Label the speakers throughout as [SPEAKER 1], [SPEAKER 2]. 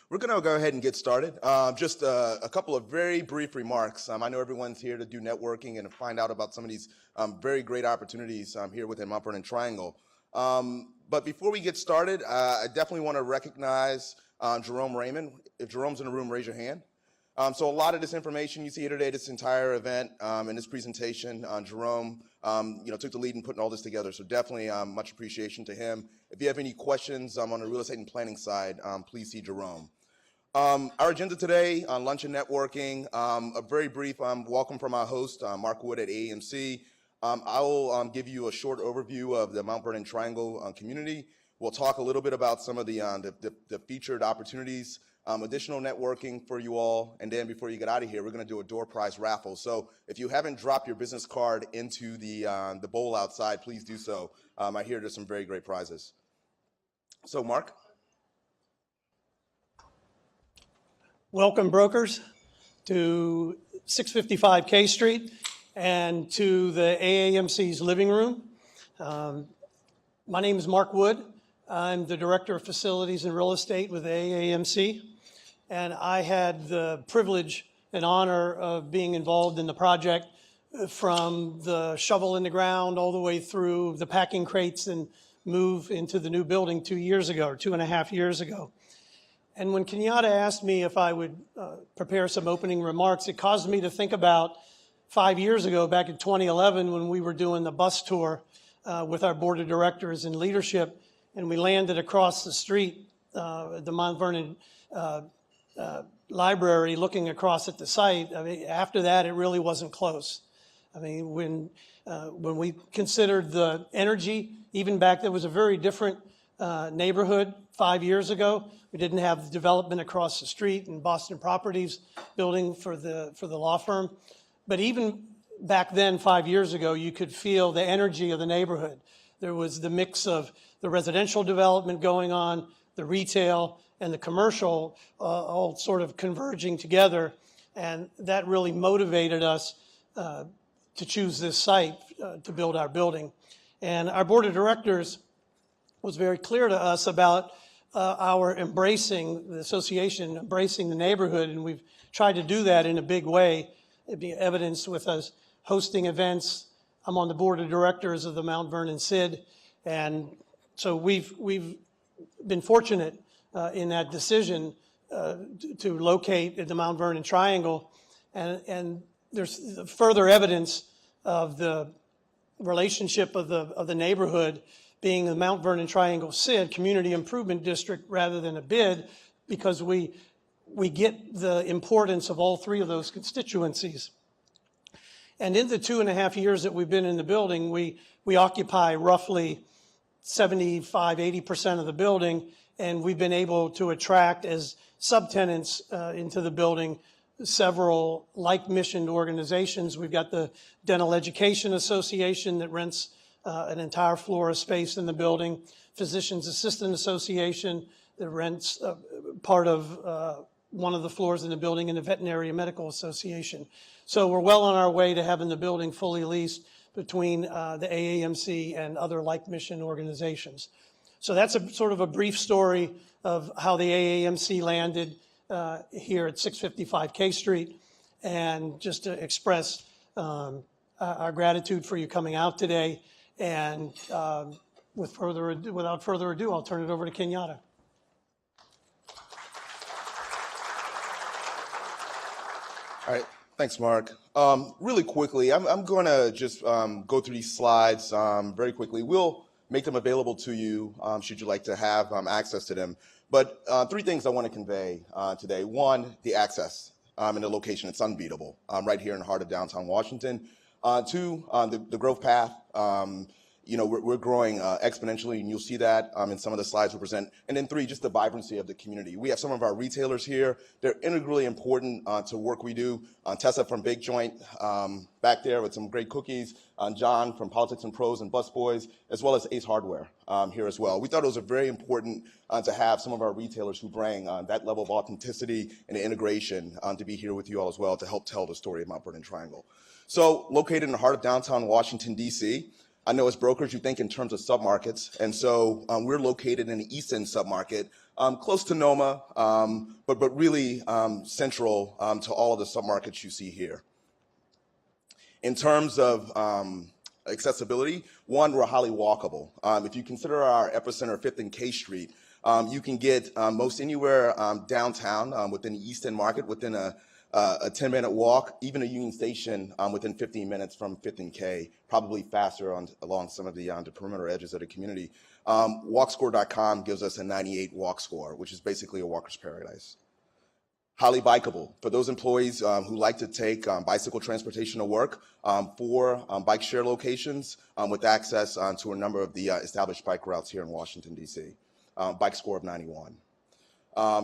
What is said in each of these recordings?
[SPEAKER 1] We're going to go ahead and get started. Just a couple of very brief remarks. I know everyone's here to do networking and find out about some of these very great opportunities here within Mount Vernon Triangle. But before we get started, I definitely want to recognize Jerome Raymond. If Jerome's in the room, raise your hand. So a lot of this information you see here today, this entire event and this presentation, Jerome, took the lead in putting all this together. So definitely much appreciation to him. If you have any questions on the real estate and planning side, please see Jerome. Our agenda today on lunch and networking, a very brief welcome from our host, Mark Wood at AAMC. I will give you a short overview of the Mount Vernon Triangle community. We'll talk a little bit about some of the featured opportunities, additional networking for you all, and then before you get out of here, we're going to do a door prize raffle. So if you haven't dropped your business card into the bowl outside, please do so. I hear there's some very great prizes. So Mark.
[SPEAKER 2] Welcome, brokers, to 655 K Street and to the AAMC's living room. My name is Mark Wood. I'm the Director of Facilities and Real Estate with AAMC, and I had the privilege and honor of being involved in the project from the shovel in the ground all the way through the packing crates and move into the new building 2 years ago, or 2.5 years ago. And when Kenyatta asked me if I would prepare some opening remarks, it caused me to think about 5 years ago, back in 2011, when we were doing the bus tour with our board of directors and leadership, and we landed across the street at the Mount Vernon Library looking across at the site. I mean, after that, it really wasn't close. I mean, when we considered the energy, even back there was a very different neighborhood 5 years ago. We didn't have the development across the street and Boston Properties building for the law firm. But even back then, 5 years ago, you could feel the energy of the neighborhood. There was the mix of the residential development going on, the retail, and the commercial all sort of converging together. And that really motivated us to choose this site to build our building. And our board of directors was very clear to us about our embracing the association, embracing the neighborhood, and we've tried to do that in a big way. It'd be evidenced with us hosting events. I'm on the board of directors of the Mount Vernon SID, and so we've been fortunate in that decision to locate in the Mount Vernon Triangle, and there's further evidence of the relationship of the neighborhood being the Mount Vernon Triangle SID, Community Improvement District, rather than a BID, because we get the importance of all three of those constituencies. And in the 2.5 years that we've been in the building, we occupy roughly 75–80% of the building, and we've been able to attract as subtenants into the building several like-missioned organizations. We've got the Dental Education Association that rents an entire floor of space in the building, Physicians Assistant Association that rents part of one of the floors in the building, and the Veterinary Medical Association. So we're well on our way to having the building fully leased between the AAMC and other like-mission organizations. So that's a sort of a brief story of how the AAMC landed here at 655 K Street, and just to express our gratitude for you coming out today. And without further ado, I'll turn it over to Kenyatta.
[SPEAKER 1] All right, thanks, Mark. Really quickly, I'm going to just go through these slides very quickly. We'll make them available to you should you like to have access to them. But three things I want to convey today. One, the access and the location. It's unbeatable right here in the heart of downtown Washington. Two, the growth path. We're growing exponentially, and you'll see that in some of the slides we present. And then three, just the vibrancy of the community. We have some of our retailers here. They're integrally important to work we do. Tessa from Bake Joint back there with some great cookies. John from Politics and Pros and Busboys, as well as Ace Hardware here as well. We thought it was very important to have some of our retailers who bring that level of authenticity and integration to be here with you all as well to help tell the story of Mount Vernon Triangle. So located in the heart of downtown Washington, D.C., I know as brokers, you think in terms of submarkets, and so we're located in the East End submarket, close to NOMA, but really central to all of the submarkets you see here. In terms of accessibility, one, we're highly walkable. If you consider our epicenter 5th and K Street, you can get most anywhere downtown within the East End market within a 10-minute walk, even a Union Station within 15 minutes from 5th and K, probably faster along some of the perimeter edges of the community. Walkscore.com gives us a 98 walk score, which is basically a walker's paradise. Highly bikeable. For those employees who like to take bicycle transportation to work, 4 bike share locations with access to a number of the established bike routes here in Washington, D.C. Bike score of 91.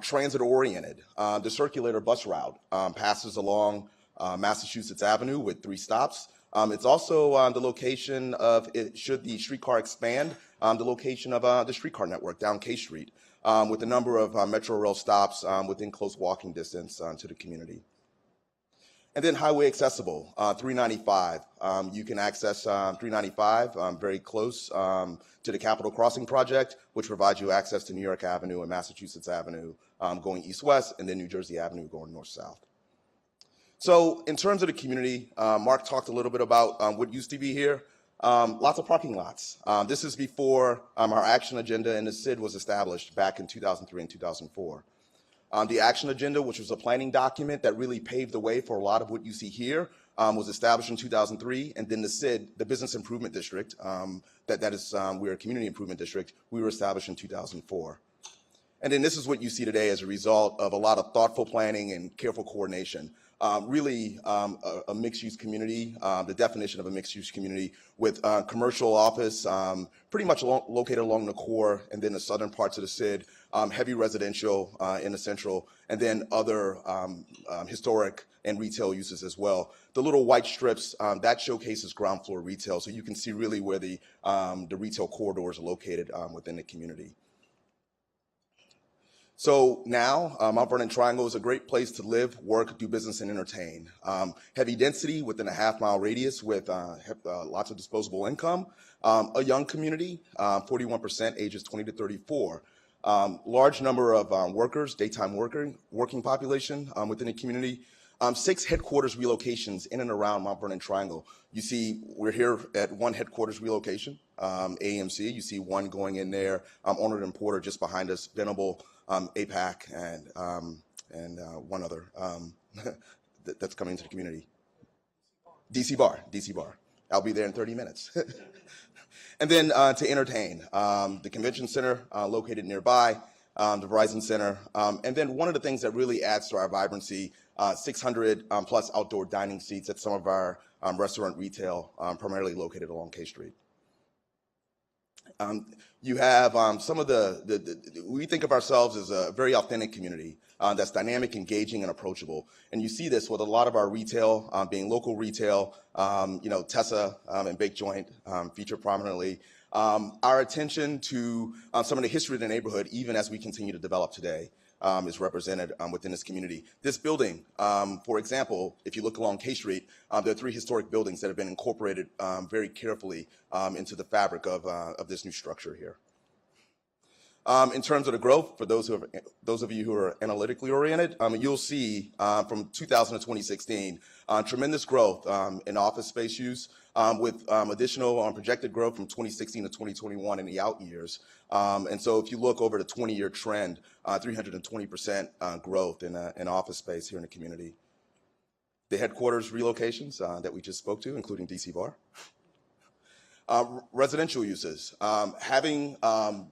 [SPEAKER 1] Transit-oriented. The circulator bus route passes along Massachusetts Avenue with 3 stops. It's also the location of, should the streetcar expand, the location of the streetcar network down K Street, with a number of Metro Rail stops within close walking distance to the community. And then highway accessible, 395. You can access 395 very close to the Capitol Crossing project, which provides you access to New York Avenue and Massachusetts Avenue going east-west, and then New Jersey Avenue going north-south. So in terms of the community, Mark talked a little bit about what used to be here. Lots of parking lots. This is before our action agenda and the SID was established back in 2003 and 2004. The action agenda, which was a planning document that really paved the way for a lot of what you see here, was established in 2003, and then the SID, the Business Improvement District, we're a community improvement district, we were established in 2004. And then this is what you see today as a result of a lot of thoughtful planning and careful coordination. Really a mixed-use community, the definition of a mixed-use community with commercial office pretty much located along the core and then the southern parts of the SID, heavy residential in the central, and then other historic and retail uses as well. The little white strips, that showcases ground floor retail, so you can see really where the retail corridors are located within the community. So now, Mount Vernon Triangle is a great place to live, work, do business, and entertain. Heavy density within a half-mile radius with lots of disposable income. A young community, 41% ages 20 to 34. Large number of workers, daytime working population within the community. 6 headquarters relocations in and around Mount Vernon Triangle. You see, we're here at 1 headquarters relocation, AMC. You see 1 going in there, Owner and Porter just behind us, Venable, APAC, and 1 other that's coming into the community. DC Bar. I'll be there in 30 minutes. And then to entertain, the convention center located nearby, the Verizon Center, and then one of the things that really adds to our vibrancy, 600 plus outdoor dining seats at some of our restaurant retail, primarily located along K Street. You have some of we think of ourselves as a very authentic community that's dynamic, engaging, and approachable. And you see this with a lot of our retail being local retail, Tessa and Bake Joint feature prominently. Our attention to some of the history of the neighborhood, even as we continue to develop today, is represented within this community. This building, for example, if you look along K Street, there are 3 historic buildings that have been incorporated very carefully into the fabric of this new structure here. In terms of the growth, for those of you who are analytically oriented, you'll see from 2000 to 2016 tremendous growth in office space use with additional projected growth from 2016 to 2021 in the out years. And so if you look over the 20-year trend, 320% growth in office space here in the community. The headquarters relocations that we just spoke to, including DC Bar. Residential uses, having the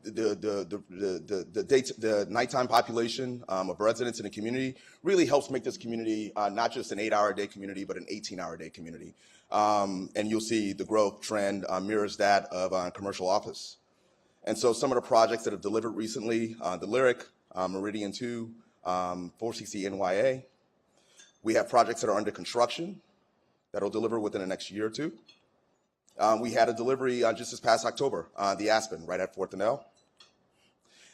[SPEAKER 1] nighttime population of residents in the community really helps make this community not just an 8-hour-a-day community, but an 18-hour-a-day community. And you'll see the growth trend mirrors that of commercial office. And so some of the projects that have delivered recently, the Lyric, Meridian 2, 460 NYA. We have projects that are under construction that'll deliver within the next year or 2. We had a delivery just this past October, the Aspen, right at 4th and L.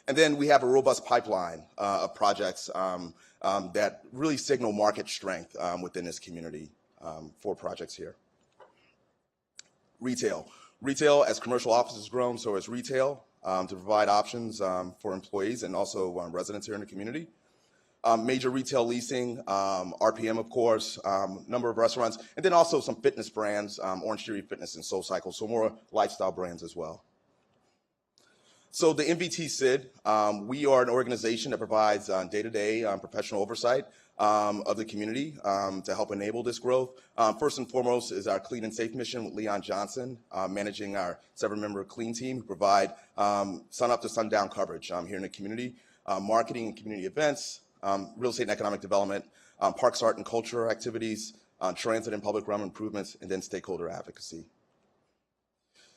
[SPEAKER 1] And then we have a robust pipeline of projects that really signal market strength within this community for projects here. Retail. Retail, as commercial offices has grown, so has retail, to provide options for employees and also residents here in the community. Major retail leasing, RPM, of course, number of restaurants, and then also some fitness brands, Orange Theory Fitness and SoulCycle, so more lifestyle brands as well. So the MVT SID, we are an organization that provides day-to-day professional oversight of the community to help enable this growth. First and foremost is our Clean and Safe mission with Leon Johnson, managing our 7-member clean team who provide sun-up to sundown coverage here in the community, marketing and community events, real estate and economic development, parks, art and culture activities, transit and public realm improvements, and then stakeholder advocacy.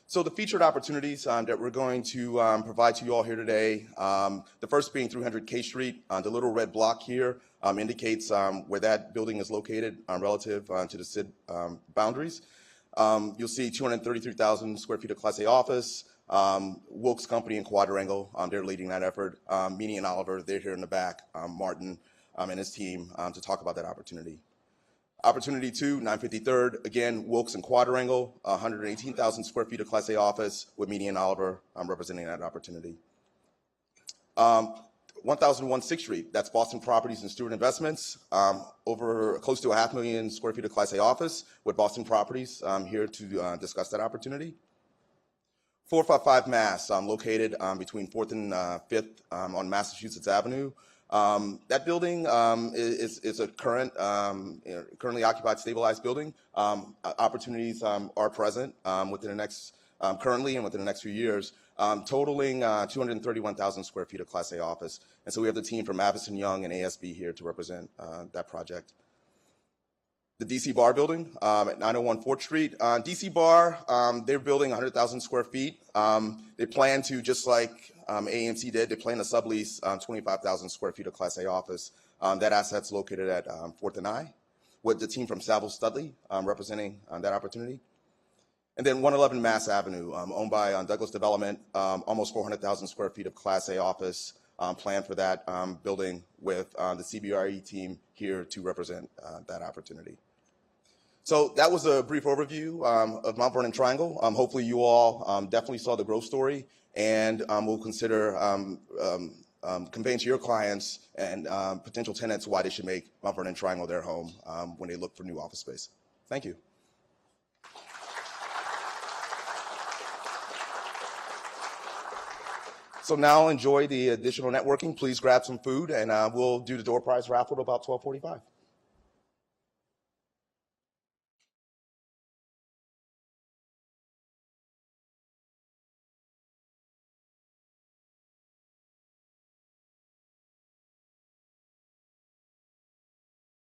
[SPEAKER 1] So the featured opportunities that we're going to provide to you all here today, the first being 300 K Street. The little red block here indicates where that building is located relative to the SID boundaries. You'll see 233,000 square feet of Class A office. Wilkes Company and Quadrangle, they're leading that effort. Meany and Oliver, they're here in the back. Martin and his team to talk about that opportunity. Opportunity 2, 953rd, again, Wilkes and Quadrangle, 118,000 square feet of Class A office with Meany and Oliver representing that opportunity. 1001 6th Street, that's Boston Properties and Stewart Investments, over close to 500,000 square feet of Class A office with Boston Properties here to discuss that opportunity. 455 Mass, located between 4th and 5th on Massachusetts Avenue. That building is a currently occupied, stabilized building. Opportunities are present within the next, currently and within the next few years, totaling 231,000 square feet of Class A office. And so we have the team from Avison Young and ASB here to represent that project. The DC Bar building at 901 4th Street. DC Bar, they're building 100,000 square feet. They plan to, just like AMC did, they plan to sublease 25,000 square feet of Class A office. That asset's located at 4th and I, with the team from Saville Studley representing that opportunity. And then 111 Mass Avenue, owned by Douglas Development, almost 400,000 square feet of Class A office planned for that building with the CBRE team here to represent that opportunity. So that was a brief overview of Mount Vernon Triangle. Hopefully you all definitely saw the growth story and will consider conveying to your clients and potential tenants why they should make Mount Vernon Triangle their home when they look for new office space. Thank you. So now enjoy the additional networking. Please grab some food and we'll do the door prize raffle at about 12:45.